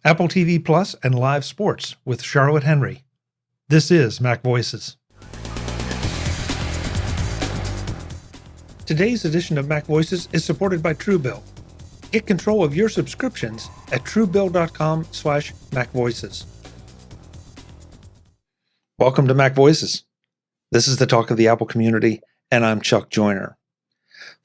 Apple TV Plus, and live sports with Charlotte Henry. This is MacVoices. Today's edition of MacVoices is supported by Truebill. Get control of your subscriptions at truebill.com/MacVoices. Welcome to MacVoices. This is the talk of the Apple community, and I'm Chuck Joyner.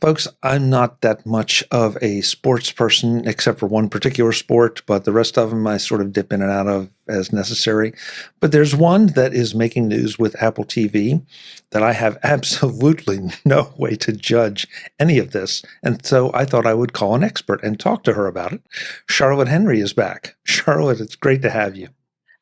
Folks, I'm not that much of a sports person except for one particular sport, but the rest of them I sort of dip in and out of as necessary. But there's one that is making news with Apple TV that I have absolutely no way to judge any of this. And so I thought I would call an expert and talk to her about it. Charlotte Henry is back. Charlotte, it's great to have you.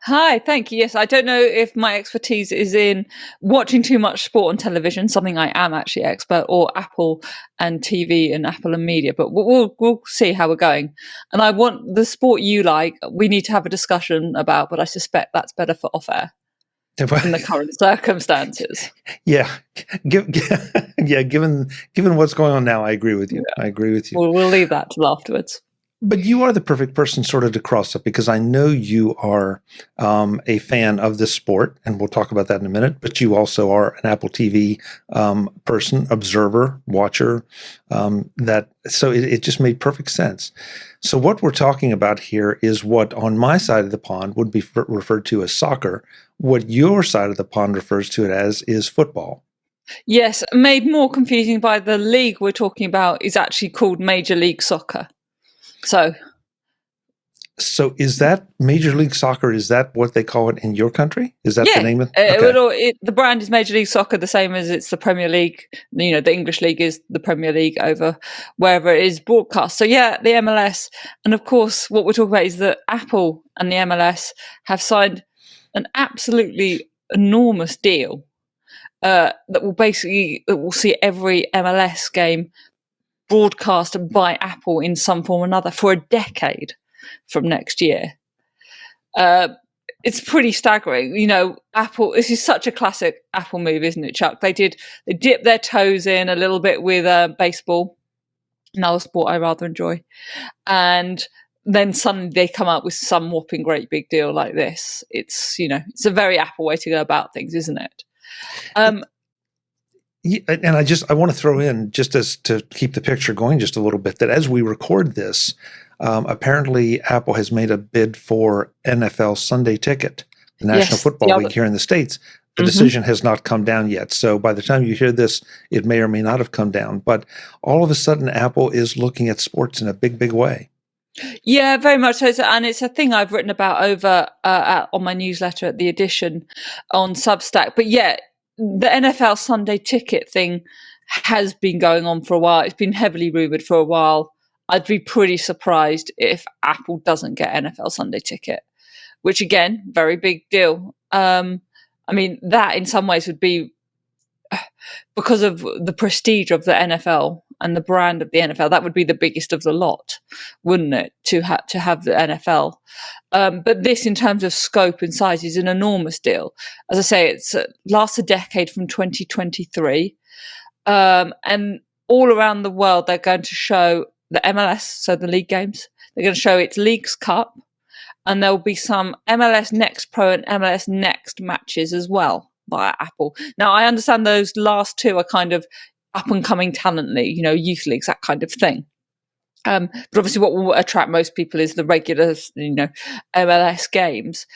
Hi, thank you. Yes, I don't know if my expertise is in watching too much sport on television, something I am actually expert, or Apple and TV and Apple and media, but we'll see how we're going. And I want the sport you like, we need to have a discussion about, but I suspect that's better for off-air in the current circumstances. Yeah, given what's going on now, I agree with you. Yeah. I agree with you. We'll leave that till afterwards. But you are the perfect person sort of to cross up, because I know you are a fan of this sport, and we'll talk about that in a minute, but you also are an Apple TV person, observer, watcher, so it just made perfect sense. So what we're talking about here is what on my side of the pond would be referred to as soccer. What your side of the pond refers to it as is football. Yes, made more confusing by the league we're talking about is actually called Major League Soccer. So is that Major League Soccer? Is that what they call it in your country? Is that the name of it? Okay. The brand is Major League Soccer, the same as it's the Premier League. You know, the English League is the Premier League over wherever it is broadcast. So yeah, the MLS. And of course, what we're talking about is that Apple and the MLS have signed an absolutely enormous deal that will see every MLS game broadcast by Apple in some form or another for a decade from next year. It's pretty staggering. You know, Apple, this is such a classic Apple move, isn't it, Chuck? They dipped their toes in a little bit with baseball, another sport I rather enjoy. And then suddenly they come up with some whopping great big deal like this. It's a very Apple way to go about things, isn't it? And I want to throw in, just as to keep the picture going just a little bit, that as we record this, apparently Apple has made a bid for NFL Sunday Ticket, the National Football League here in the States. The decision has not come down yet. So by the time you hear this, it may or may not have come down. But all of a sudden, Apple is looking at sports in a big, big way. Yeah, very much so. And it's a thing I've written about over on my newsletter at The Edition on Substack. But yeah, the NFL Sunday Ticket thing has been going on for a while. It's been heavily rumored for a while. I'd be pretty surprised if Apple doesn't get NFL Sunday Ticket, which again, very big deal. I mean, that in some ways would be because of the prestige of the NFL and the brand of the NFL. That would be the biggest of the lot, wouldn't it? To have the NFL. But this, in terms of scope and size, is an enormous deal. As I say, it's lasts a decade from 2023, and all around the world they're going to show the MLS, so the league games. They're going to show its Leagues Cup, and there will be some MLS Next Pro and MLS Next matches as well by Apple. Now, I understand those last two are kind of up-and-coming talent league, youth leagues, that kind of thing. But obviously what will attract most people is the regular, MLS games.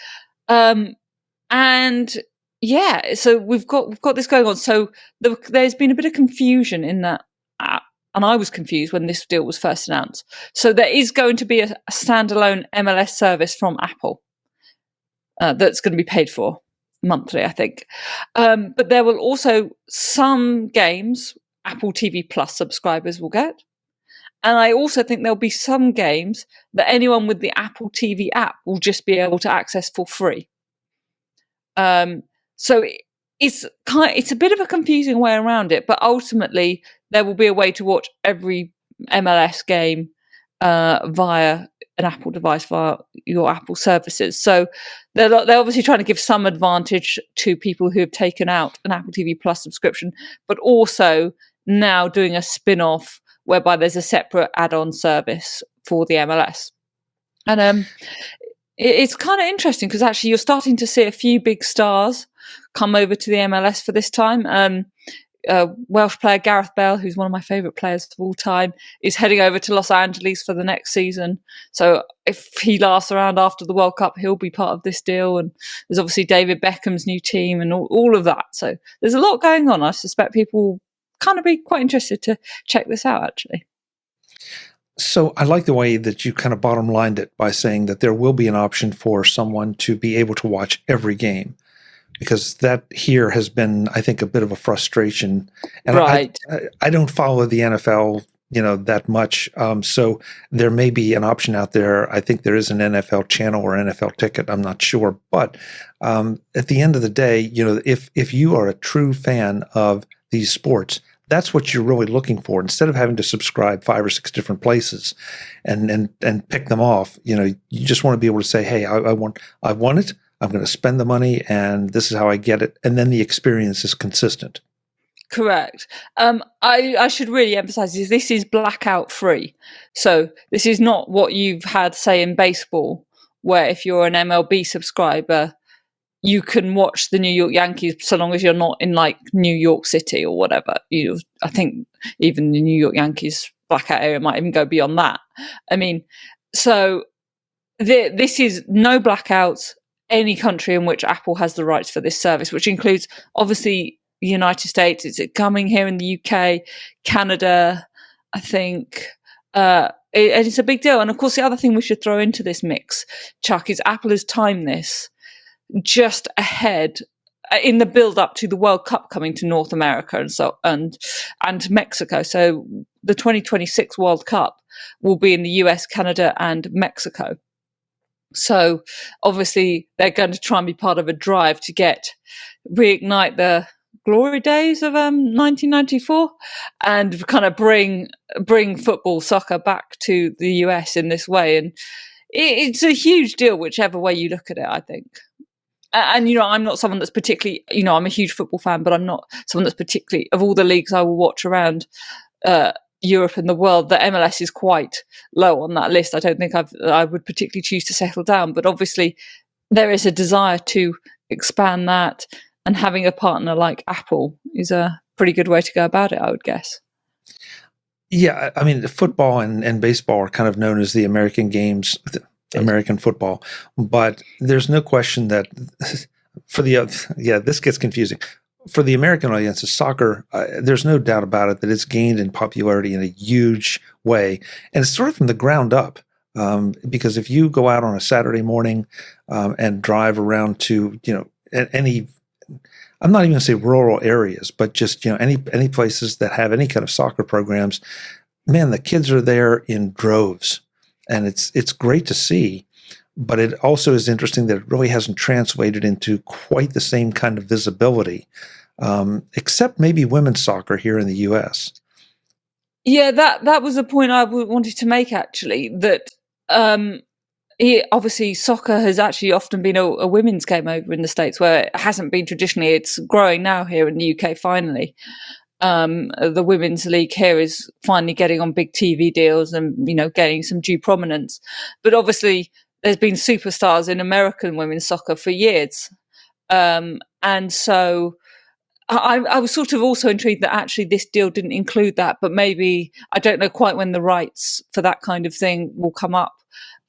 And yeah, so we've got this going on. So there's been a bit of confusion in that, and I was confused when this deal was first announced. So there is going to be a standalone MLS service from Apple that's going to be paid for monthly, I think. But there will also some games Apple TV Plus subscribers will get. And I also think there'll be some games that anyone with the Apple TV app will just be able to access for free. So it's a bit of a confusing way around it, but ultimately there will be a way to watch every MLS game via an Apple device, via your Apple services. So they're obviously trying to give some advantage to people who have taken out an Apple TV Plus subscription, but also now doing a spin-off whereby there's a separate add-on service for the MLS. And It's kind of interesting because actually you're starting to see a few big stars come over to the MLS for this time. Welsh player Gareth Bale, who's one of my favourite players of all time, is heading over to Los Angeles for the next season. So if he lasts around after the World Cup, he'll be part of this deal. And there's obviously David Beckham's new team and all of that. So there's a lot going on. I suspect people will kind of be quite interested to check this out, actually. So I like the way that you kind of bottom lined it by saying that there will be an option for someone to be able to watch every game, because that here has been, I think, a bit of a frustration. And Right. I don't follow the NFL, that much. So there may be an option out there. I think there is an NFL channel or NFL ticket. I'm not sure. But at the end of the day, if you are a true fan of these sports, that's what you're really looking for. Instead of having to subscribe 5 or 6 different places and pick them off, you just want to be able to say, hey, I want it. I'm going to spend the money, and this is how I get it. And then the experience is consistent. Correct. I should really emphasize this is blackout free. So this is not what you've had, say, in baseball, where if you're an MLB subscriber, you can watch the New York Yankees so long as you're not in like New York City or whatever. I think even the New York Yankees blackout area might even go beyond that. I mean, so this is no blackouts. Any country in which Apple has the rights for this service, which includes obviously the United States. It's coming here in the UK, Canada, I think. It's a big deal. And of course, the other thing we should throw into this mix, Chuck, is Apple has timed this just ahead in the build up to the World Cup coming to North America and Mexico. So the 2026 World Cup will be in the US, Canada, and Mexico. So obviously they're going to try and be part of a drive to reignite the glory days of 1994 and kind of bring football, soccer back to the US in this way. And it's a huge deal, whichever way you look at it, I think. And, I'm not someone that's particularly, I'm a huge football fan, but I'm not someone that's particularly, of all the leagues I will watch around Europe and the world, the MLS is quite low on that list. I don't think I would particularly choose to settle down, but obviously there is a desire to expand that, and having a partner like Apple is a pretty good way to go about it, I would guess. Yeah, I mean, football and baseball are kind of known as the American games, American football, but there's no question that this gets confusing. For the American audiences, soccer, there's no doubt about it that it's gained in popularity in a huge way. And it's sort of from the ground up, because if you go out on a Saturday morning and drive around to, any, I'm not even going to say rural areas, but just, any places that have any kind of soccer programs, man, the kids are there in droves. And it's great to see. But it also is interesting that it really hasn't translated into quite the same kind of visibility, except maybe women's soccer here in the U.S. Yeah, that was a point I wanted to make, actually, that obviously soccer has actually often been a women's game over in the States, where it hasn't been traditionally. It's growing now here in the UK, finally. The women's league here is finally getting on big TV deals and, gaining some due prominence. But obviously there's been superstars in American women's soccer for years. And so I was sort of also intrigued that actually this deal didn't include that, but maybe, I don't know quite when the rights for that kind of thing will come up,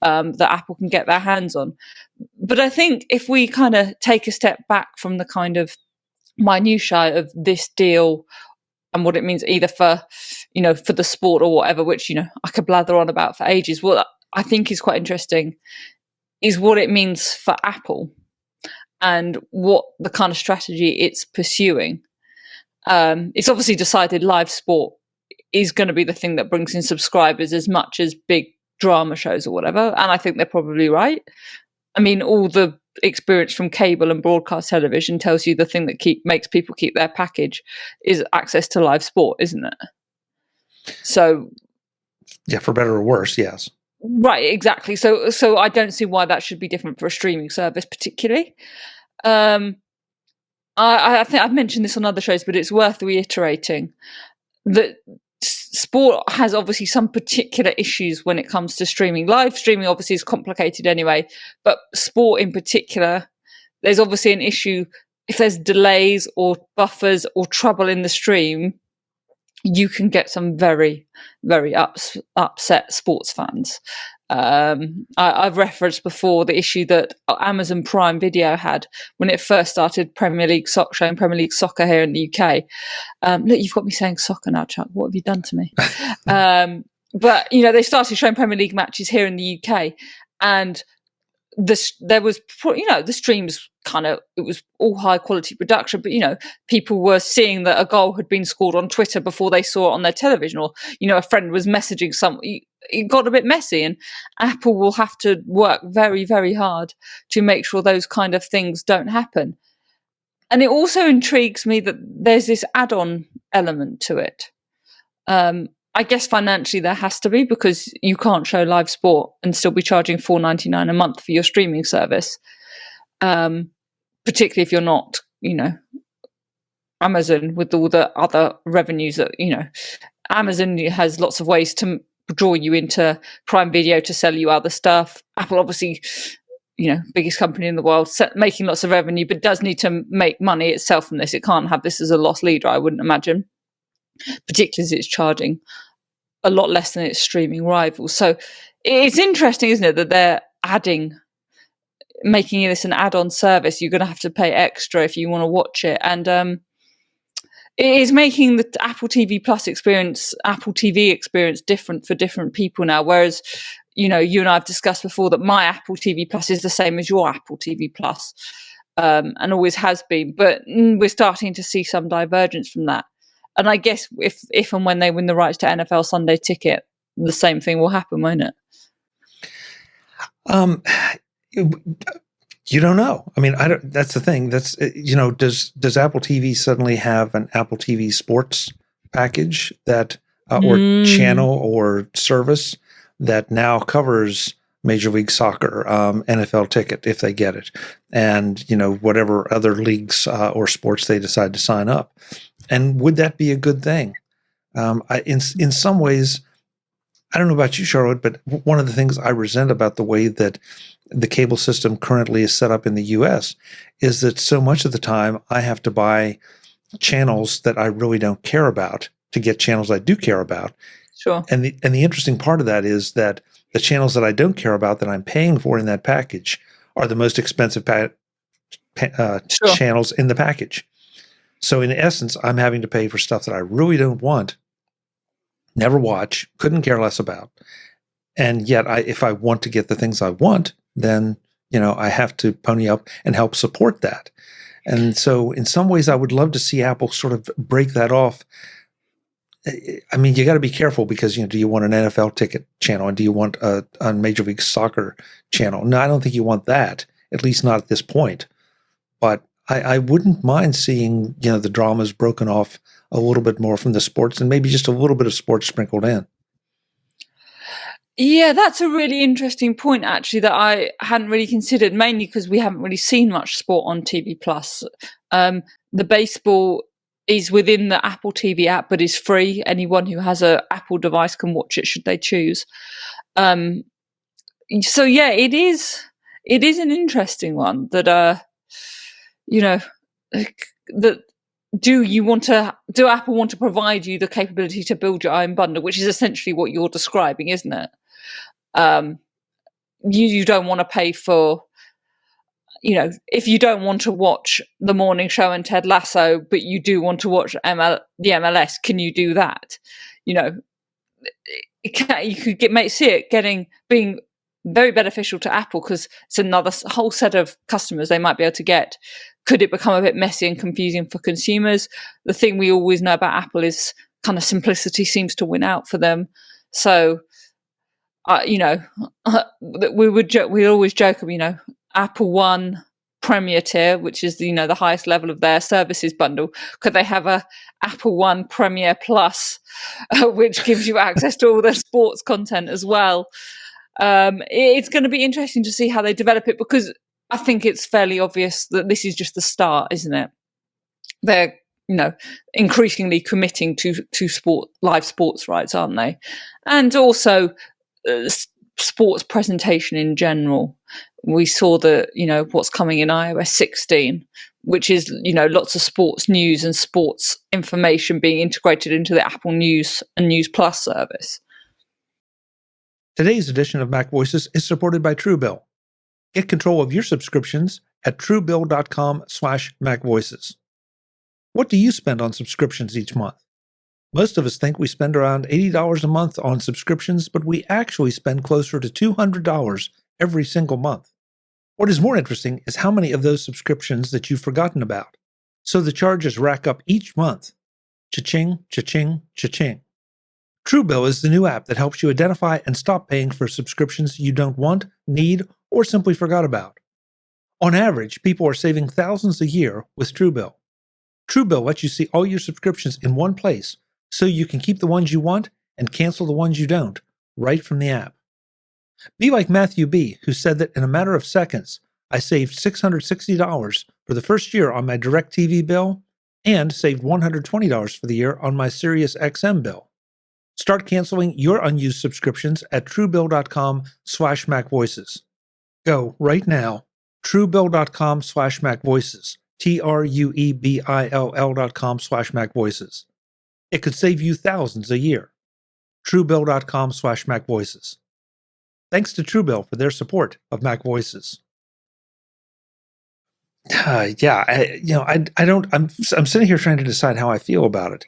that Apple can get their hands on. But I think if we kind of take a step back from the kind of minutiae of this deal and what it means either for, for the sport or whatever, which, I could blather on about for ages. What I think is quite interesting is what it means for Apple and what the kind of strategy it's pursuing. It's obviously decided live sport is going to be the thing that brings in subscribers as much as big drama shows or whatever. And I think they're probably right. I mean, all the experience from cable and broadcast television tells you the thing that makes people keep their package is access to live sport, isn't it? So, yeah, for better or worse, yes. Right, exactly. So I don't see why that should be different for a streaming service, particularly. I think I've mentioned this on other shows, but it's worth reiterating that sport has obviously some particular issues when it comes to streaming. Live streaming obviously is complicated anyway, but sport in particular, there's obviously an issue. If there's delays or buffers or trouble in the stream, you can get some very, very upset sports fans. I've referenced before the issue that Amazon Prime Video had when it first started showing Premier League soccer here in the UK. Look, you've got me saying soccer now, Chuck. What have you done to me? But they started showing Premier League matches here in the UK, and there was the streams it was all high quality production, but people were seeing that a goal had been scored on Twitter before they saw it on their television, or a friend was messaging it got a bit messy, and Apple will have to work very, very hard to make sure those kind of things don't happen. And it also intrigues me that there's this add-on element to it. I guess financially there has to be, because you can't show live sport and still be charging $4.99 a month for your streaming service. Particularly if you're not, Amazon, with all the other revenues that, Amazon has lots of ways to draw you into Prime Video to sell you other stuff. Apple, obviously, biggest company in the world, making lots of revenue, but does need to make money itself from this. It can't have this as a loss leader, I wouldn't imagine, particularly as it's charging a lot less than its streaming rivals. So it's interesting, isn't it, that they're making this an add-on service. You're going to have to pay extra if you want to watch it. And it is making the Apple TV Plus experience, Apple TV experience, different for different people now. Whereas, you and I have discussed before that my Apple TV Plus is the same as your Apple TV Plus, and always has been. But we're starting to see some divergence from that. And I guess if and when they win the rights to NFL Sunday Ticket, the same thing will happen, won't it? You don't know. I mean, that's the thing. That's does Apple TV suddenly have an Apple TV Sports package that or channel or service that now covers Major League Soccer, NFL Ticket if they get it, and whatever other leagues or sports they decide to sign up? And would that be a good thing? In some ways, I don't know about you, Charlotte, but one of the things I resent about the way that the cable system currently is set up in the U.S. is that so much of the time I have to buy channels that I really don't care about to get channels I do care about. Sure. And the interesting part of that is that the channels that I don't care about that I'm paying for in that package are the most expensive channels in the package. So in essence, I'm having to pay for stuff that I really don't want, never watch, couldn't care less about. And yet if I want to get the things I want, then, I have to pony up and help support that. And so in some ways, I would love to see Apple sort of break that off. I mean, you got to be careful because, do you want an NFL ticket channel and do you want a Major League Soccer channel? No, I don't think you want that, at least not at this point. But I wouldn't mind seeing, the dramas broken off a little bit more from the sports and maybe just a little bit of sports sprinkled in. Yeah, that's a really interesting point, actually, that I hadn't really considered, mainly because we haven't really seen much sport on TV Plus. The baseball is within the Apple TV app, but is free. Anyone who has an Apple device can watch it should they choose. So yeah, it is an interesting one that that do Apple want to provide you the capability to build your own bundle, which is essentially what you're describing, isn't it? You don't want to pay for, if you don't want to watch The Morning Show and Ted Lasso, but you do want to watch the MLS, can you do that? You could see it being very beneficial to Apple because it's another whole set of customers they might be able to get. Could it become a bit messy and confusing for consumers? The thing we always know about Apple is kind of simplicity seems to win out for them. So, we always joke of, Apple One Premier tier, which is the highest level of their services bundle. Could they have a Apple One Premier Plus, which gives you access to all their sports content as well? It's going to be interesting to see how they develop it, because I think it's fairly obvious that this is just the start, isn't it? They're, increasingly committing to live sports rights, aren't they? And also sports presentation in general. We saw what's coming in iOS 16, which is, lots of sports news and sports information being integrated into the Apple News and News Plus service. Today's edition of MacVoices is supported by Truebill. Get control of your subscriptions at truebill.com/MacVoices. What do you spend on subscriptions each month? Most of us think we spend around $80 a month on subscriptions, but we actually spend closer to $200 every single month. What is more interesting is how many of those subscriptions that you've forgotten about. So the charges rack up each month. Cha-ching, cha-ching, cha-ching. Truebill is the new app that helps you identify and stop paying for subscriptions you don't want, need, or simply forgot about. On average, people are saving thousands a year with Truebill. Truebill lets you see all your subscriptions in one place, so you can keep the ones you want and cancel the ones you don't, right from the app. Be like Matthew B., who said that in a matter of seconds, I saved $660 for the first year on my DirecTV bill and saved $120 for the year on my Sirius XM bill. Start canceling your unused subscriptions at truebill.com/MacVoices. Go right now, truebill.com/MacVoices, truebill.com/MacVoices. It could save you thousands a year. truebill.com/MacVoices. Thanks to Truebill for their support of MacVoices. I'm sitting here trying to decide how I feel about it,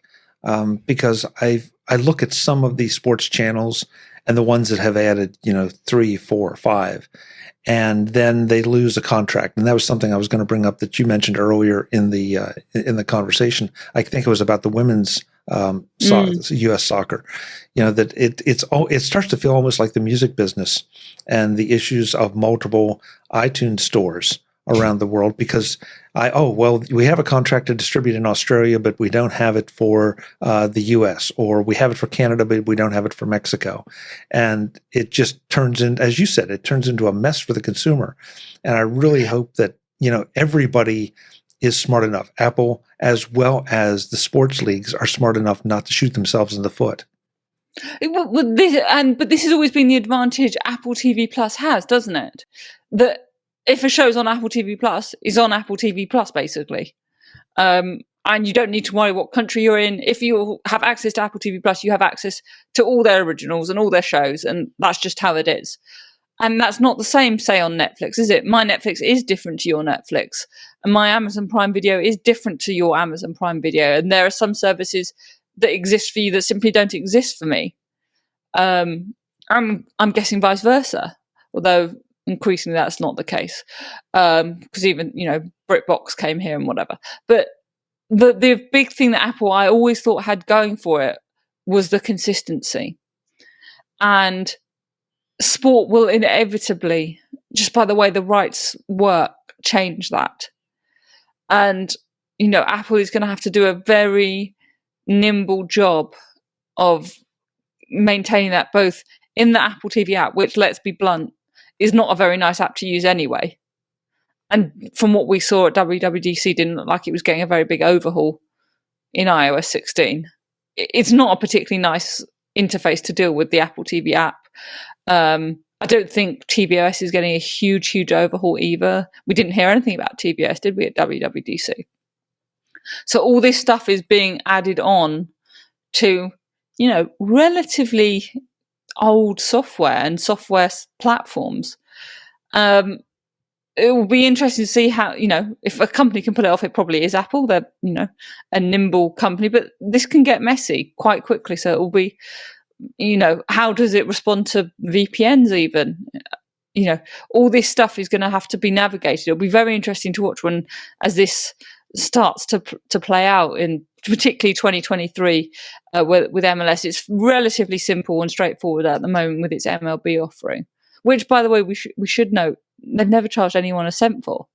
because I look at some of these sports channels and the ones that have added 3, 4, 5, and then they lose a contract. And that was something I was going to bring up that you mentioned earlier in the conversation. I think it was about the women's U.S. soccer. That it starts to feel almost like the music business and the issues of multiple iTunes stores around the world, because we have a contract to distribute in Australia, but we don't have it for the US, or we have it for Canada, but we don't have it for Mexico. And it just turns in, as you said, it turns into a mess for the consumer. And I really hope that, everybody is smart enough, Apple as well as the sports leagues are smart enough not to shoot themselves in the foot. But this has always been the advantage Apple TV Plus has, doesn't it? That if a show's on Apple TV Plus, it's on Apple TV Plus, basically. And you don't need to worry what country you're in. If you have access to Apple TV Plus, you have access to all their originals and all their shows, and that's just how it is. And that's not the same, say, on Netflix, is it? My Netflix is different to your Netflix, and my Amazon Prime Video is different to your Amazon Prime Video. And there are some services that exist for you that simply don't exist for me. I'm guessing vice versa, although increasingly that's not the case, because even BritBox came here and whatever. But the big thing that Apple, I always thought, had going for it was the consistency, and sport will inevitably, just by the way the rights work, change that. And Apple is going to have to do a very nimble job of maintaining that, both in the Apple TV app, which, let's be blunt, is not a very nice app to use anyway. And from what we saw at WWDC, didn't look like it was getting a very big overhaul in iOS 16. It's not a particularly nice interface to deal with, the Apple TV app. I don't think tvOS is getting a huge overhaul either. We didn't hear anything about tvOS, did we, at WWDC? So all this stuff is being added on to, relatively old software and software platforms. It will be interesting to see how, if a company can pull it off. It probably is Apple. They're, a nimble company, but this can get messy quite quickly. So it will be, how does it respond to VPNs even? All this stuff is going to have to be navigated. It'll be very interesting to watch as this starts to play out in particularly 2023 with MLS. It's relatively simple and straightforward at the moment with its MLB offering, which, by the way, we should note, they've never charged anyone a cent for,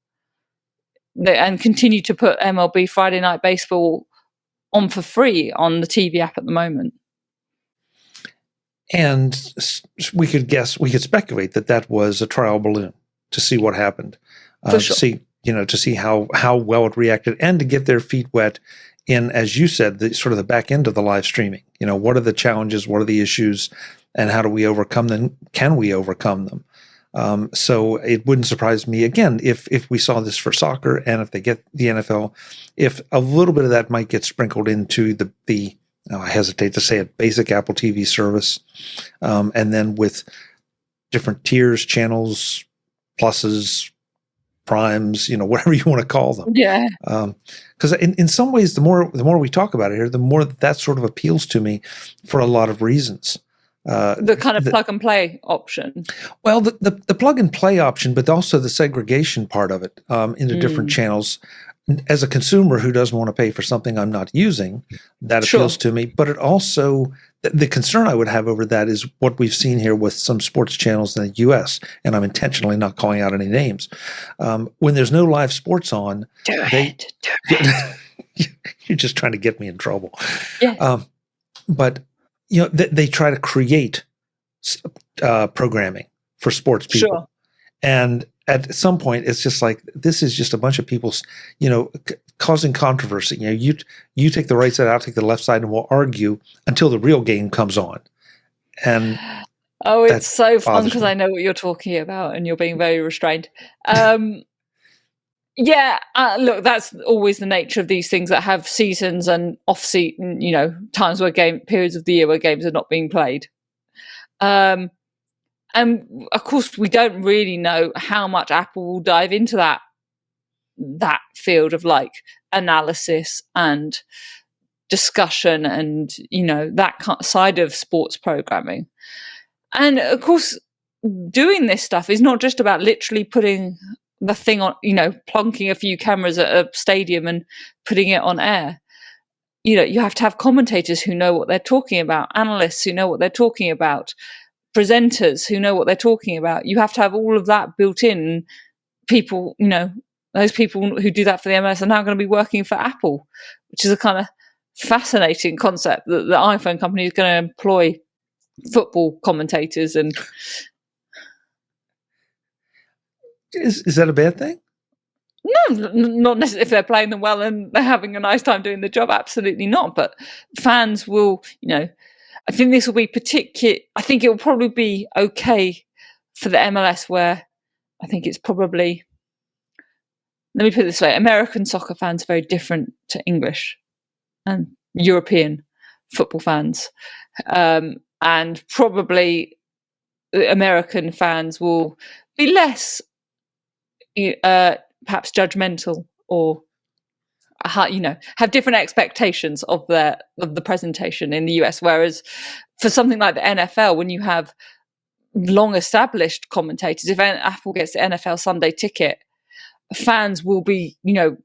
and continue to put MLB Friday Night Baseball on for free on the TV app at the moment. And we could speculate that was a trial balloon to see what happened, For sure. to see how well it reacted, and to get their feet wet in, as you said, the sort of the back end of the live streaming. What are the challenges? What are the issues? And how do we overcome them? Can we overcome them? So it wouldn't surprise me, again, if we saw this for soccer and if they get the NFL, if a little bit of that might get sprinkled into the I hesitate to say it, basic Apple TV service. And then with different tiers, channels, pluses, primes, whatever you want to call them. Yeah. Because in some ways, the more we talk about it here, the more that sort of appeals to me for a lot of reasons. The kind of plug and play option. Well, the plug and play option, but also the segregation part of it into different channels. As a consumer who doesn't want to pay for something I'm not using, that appeals to me. But it also, the concern I would have over that is what we've seen here with some sports channels in the U.S., and I'm intentionally not calling out any names. When there's no live sports on, you're just trying to get me in trouble. Yeah. But they try to create programming for sports people. Sure. And at some point, it's just like, this is just a bunch of people, causing controversy. You take the right side, I'll take the left side, and we'll argue until the real game comes on. And it's so fun because I know what you're talking about, and you're being very restrained. Yeah, look, that's always the nature of these things that have seasons and off-season, times where periods of the year where games are not being played. And of course, we don't really know how much Apple will dive into that field of like analysis and discussion and, that side of sports programming. And of course, doing this stuff is not just about literally putting the thing on, plonking a few cameras at a stadium and putting it on air. You have to have commentators who know what they're talking about, analysts who know what they're talking about, presenters who know what they're talking about. You have to have all of that built in. People, those people who do that for the MLS are now going to be working for Apple, which is a kind of fascinating concept that the iPhone company is going to employ football commentators. And is that a bad thing? No, not necessarily. If they're playing them well and they're having a nice time doing the job, absolutely not. But fans will, I think this will be I think it will probably be okay for the MLS, where I think it's probably, let me put it this way, American soccer fans are very different to English and European football fans. And probably American fans will be less perhaps judgmental or have different expectations of the presentation in the US. Whereas for something like the NFL, when you have long established commentators, if Apple gets the NFL Sunday ticket, fans will be,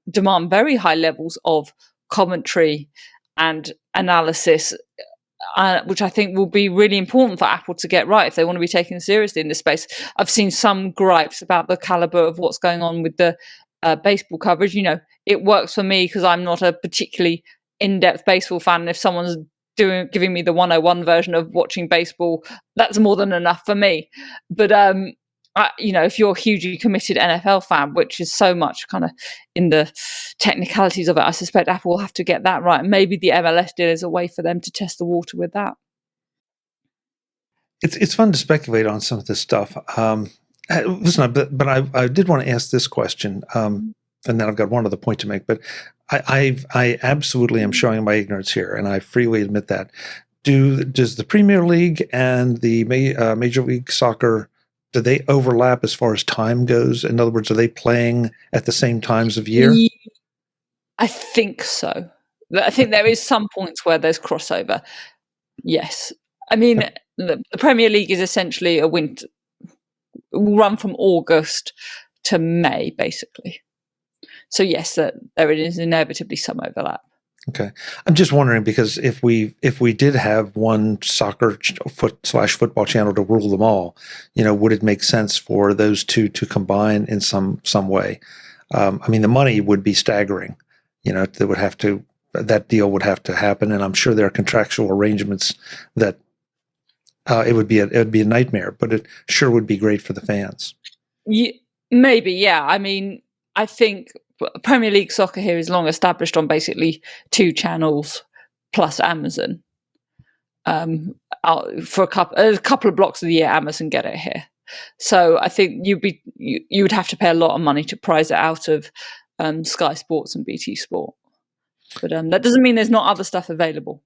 demand very high levels of commentary and analysis, which I think will be really important for Apple to get right if they want to be taken seriously in this space. I've seen some gripes about the caliber of what's going on with the baseball coverage. It works for me because I'm not a particularly in-depth baseball fan. And if someone's giving me the 101 version of watching baseball, that's more than enough for me. But if you're a hugely committed NFL fan, which is so much kind of in the technicalities of it, I suspect Apple will have to get that right. Maybe the MLS deal is a way for them to test the water with that. It's fun to speculate on some of this stuff. Listen, but I did want to ask this question, and then I've got one other point to make. But I absolutely am showing my ignorance here, and I freely admit that. Does the Premier League and the Major League Soccer, do they overlap as far as time goes? In other words, are they playing at the same times of year? I think so. I think there is some points where there's crossover. Yes. I mean, the Premier League is essentially a winter, will run from August to May, basically. So yes, there is inevitably some overlap. Okay, I'm just wondering because if we did have one soccer /football channel to rule them all, would it make sense for those two to combine in some way? I mean, the money would be staggering. That deal would have to happen, and I'm sure there are contractual arrangements that it would be a nightmare, but it sure would be great for the fans. Maybe, yeah. I mean, I think Premier League soccer here is long established on basically 2 channels plus Amazon. For a couple of blocks of the year, Amazon get it here. So I think you would have to pay a lot of money to prize it out of Sky Sports and BT Sport. But that doesn't mean there's not other stuff available.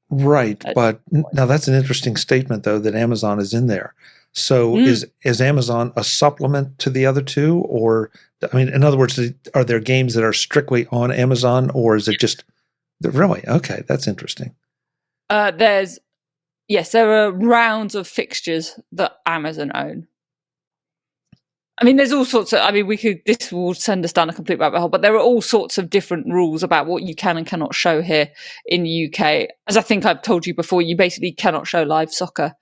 Right, but now that's an interesting statement, though, that Amazon is in there. So is Amazon a supplement to the other two? Or, I mean, in other words, are there games that are strictly on Amazon, or is it just really? Okay, that's interesting. There are rounds of fixtures that Amazon own. I mean, there's all sorts of, this will send us down a complete rabbit hole, but there are all sorts of different rules about what you can and cannot show here in the UK. As I think I've told you before, you basically cannot show live soccer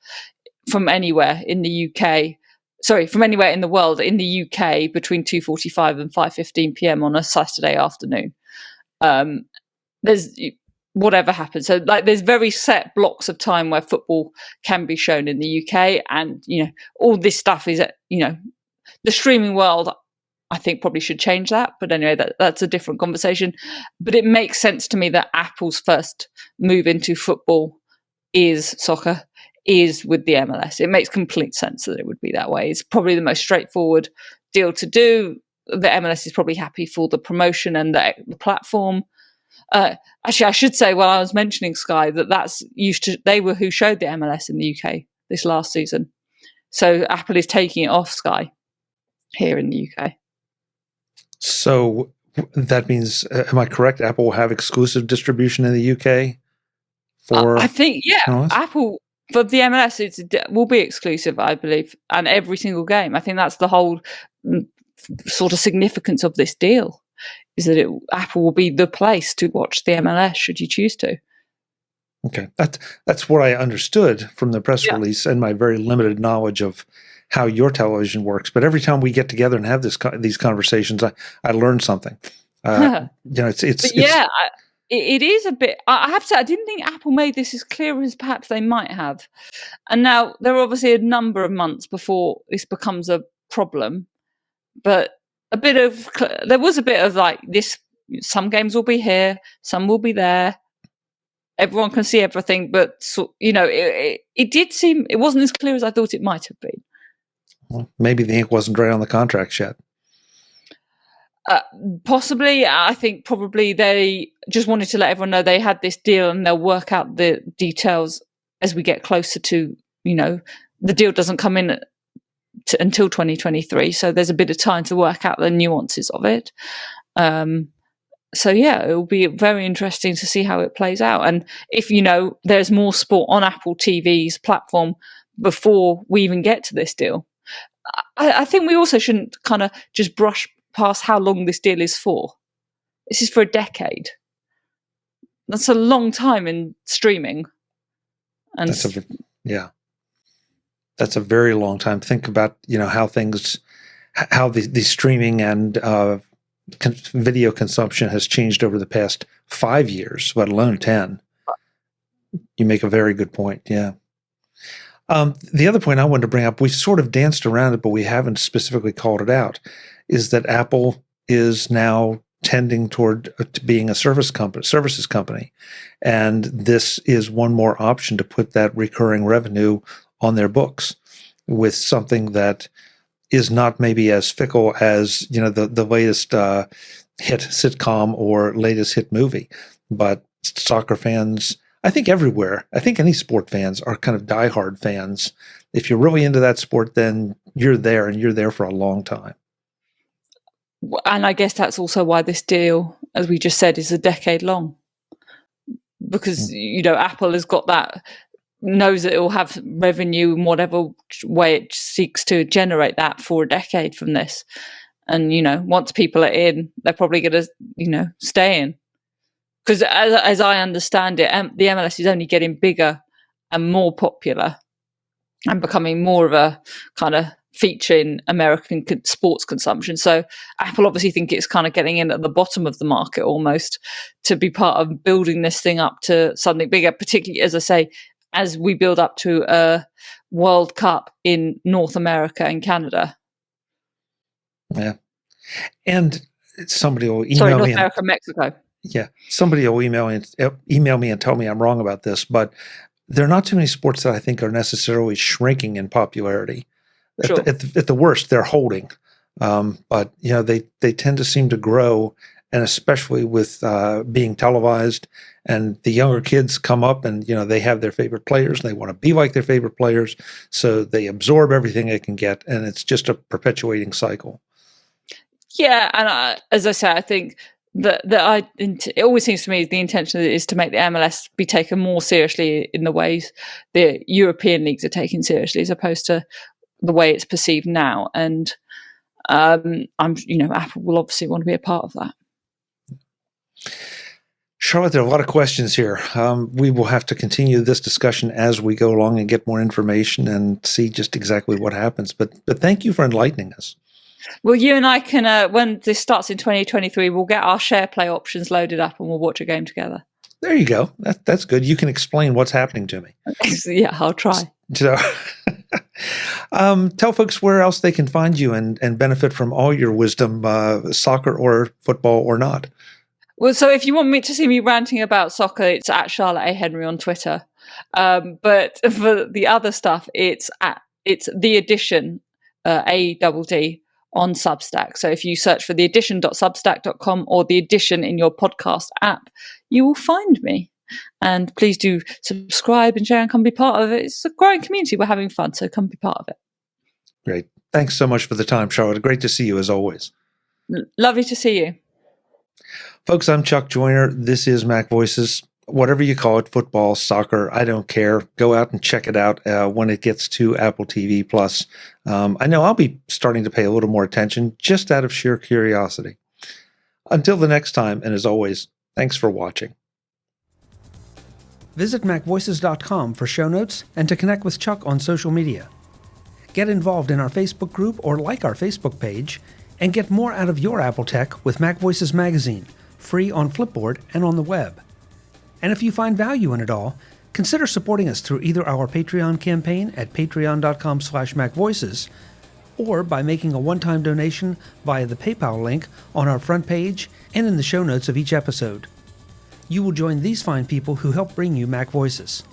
from anywhere in the UK. Sorry, from anywhere in the world in the UK between 2:45 and 5:15 p.m. on a Saturday afternoon. There's whatever happens. So there's very set blocks of time where football can be shown in the UK, and all this stuff is the streaming world, I think, probably should change that. But anyway, that's a different conversation. But it makes sense to me that Apple's first move into football is soccer, is with the MLS. It makes complete sense that it would be that way. It's probably the most straightforward deal to do. The MLS is probably happy for the promotion and the platform. Actually, I should say, while I was mentioning Sky, they were who showed the MLS in the UK this last season. So Apple is taking it off Sky here in the UK. So that means, am I correct? Apple will have exclusive distribution in the UK for. I think, MLS? Apple for the MLS it will be exclusive, I believe, and every single game. I think that's the whole sort of significance of this deal, is that Apple will be the place to watch the MLS should you choose to. Okay, that's what I understood from the press release and my very limited knowledge of how your television works. But every time we get together and have these conversations, I learn something. It is a bit. I have to say, I didn't think Apple made this as clear as perhaps they might have. And now there are obviously a number of months before this becomes a problem. But there was a bit of like this. Some games will be here, some will be there. Everyone can see everything, but it did seem it wasn't as clear as I thought it might have been. Well, maybe the ink wasn't dry on the contracts yet. Possibly. I think probably they just wanted to let everyone know they had this deal, and they'll work out the details as we get closer to, the deal doesn't come in until 2023. So there's a bit of time to work out the nuances of it. So it will be very interesting to see how it plays out. And if, there's more sport on Apple TV's platform before we even get to this deal, I think we also shouldn't kind of just brush past how long this deal is for. This is for a decade. That's a long time in streaming. And that's a very long time. Think about, how the streaming and video consumption has changed over the past 5 years, let alone 10. You make a very good point. Yeah. The other point I wanted to bring up, we sort of danced around it, but we haven't specifically called it out, is that Apple is now tending toward being a services company. And this is one more option to put that recurring revenue on their books with something that is not maybe as fickle as, the latest hit sitcom or latest hit movie. But soccer fans, I think everywhere, I think any sport fans are kind of diehard fans. If you're really into that sport, then you're there, and you're there for a long time. And I guess that's also why this deal, as we just said, is a decade long. Because, Apple has got that, knows that it will have revenue in whatever way it seeks to generate that for a decade from this. And, once people are in, they're probably going to, stay in. Because as I understand it, the MLS is only getting bigger and more popular and becoming more of a kind of feature in American sports consumption. So Apple obviously think it's kind of getting in at the bottom of the market almost to be part of building this thing up to something bigger, particularly, as I say, as we build up to a World Cup in North America and Canada. Yeah. And somebody will Sorry, email North me. America, Mexico. Yeah, somebody will email me and tell me I'm wrong about this, but there are not too many sports that I think are necessarily shrinking in popularity. Sure. At the worst, they're holding, but they tend to seem to grow, and especially with being televised, and the younger kids come up and they have their favorite players and they want to be like their favorite players, so they absorb everything they can get, and it's just a perpetuating cycle. Yeah, and as I say, I think it always seems to me the intention is to make the MLS be taken more seriously in the ways the European leagues are taken seriously, as opposed to the way it's perceived now. And Apple will obviously want to be a part of that. Charlotte, there are a lot of questions here. We will have to continue this discussion as we go along and get more information and see just exactly what happens. But thank you for enlightening us. Well, you and I can, when this starts in 2023, we'll get our share play options loaded up and we'll watch a game together. There you go. That's good. You can explain what's happening to me. Yeah, I'll try. So, tell folks where else they can find you and benefit from all your wisdom, soccer or football or not. Well, so if you want me to see me ranting about soccer, it's at Charlotte A. Henry on Twitter. But for the other stuff, it's The Edition, ADD, on Substack. So if you search for theedition.substack.com or The Edition in your podcast app, you will find me. And please do subscribe and share and come be part of it. It's a growing community. We're having fun, so come be part of it. Great. Thanks so much for the time, Charlotte. Great to see you as always. Lovely to see you. Folks, I'm Chuck Joyner. This is MacVoices. Whatever you call it, football, soccer, I don't care. Go out and check it out when it gets to Apple TV+. I know I'll be starting to pay a little more attention just out of sheer curiosity. Until the next time, and as always, thanks for watching. Visit MacVoices.com for show notes and to connect with Chuck on social media. Get involved in our Facebook group or like our Facebook page, and get more out of your Apple tech with MacVoices Magazine, free on Flipboard and on the web. And if you find value in it all, consider supporting us through either our Patreon campaign at patreon.com/MacVoices or by making a one-time donation via the PayPal link on our front page and in the show notes of each episode. You will join these fine people who help bring you MacVoices.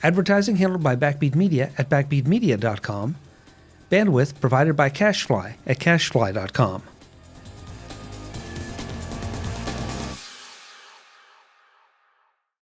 Advertising handled by Backbeat Media at backbeatmedia.com. Bandwidth provided by CashFly at cashfly.com.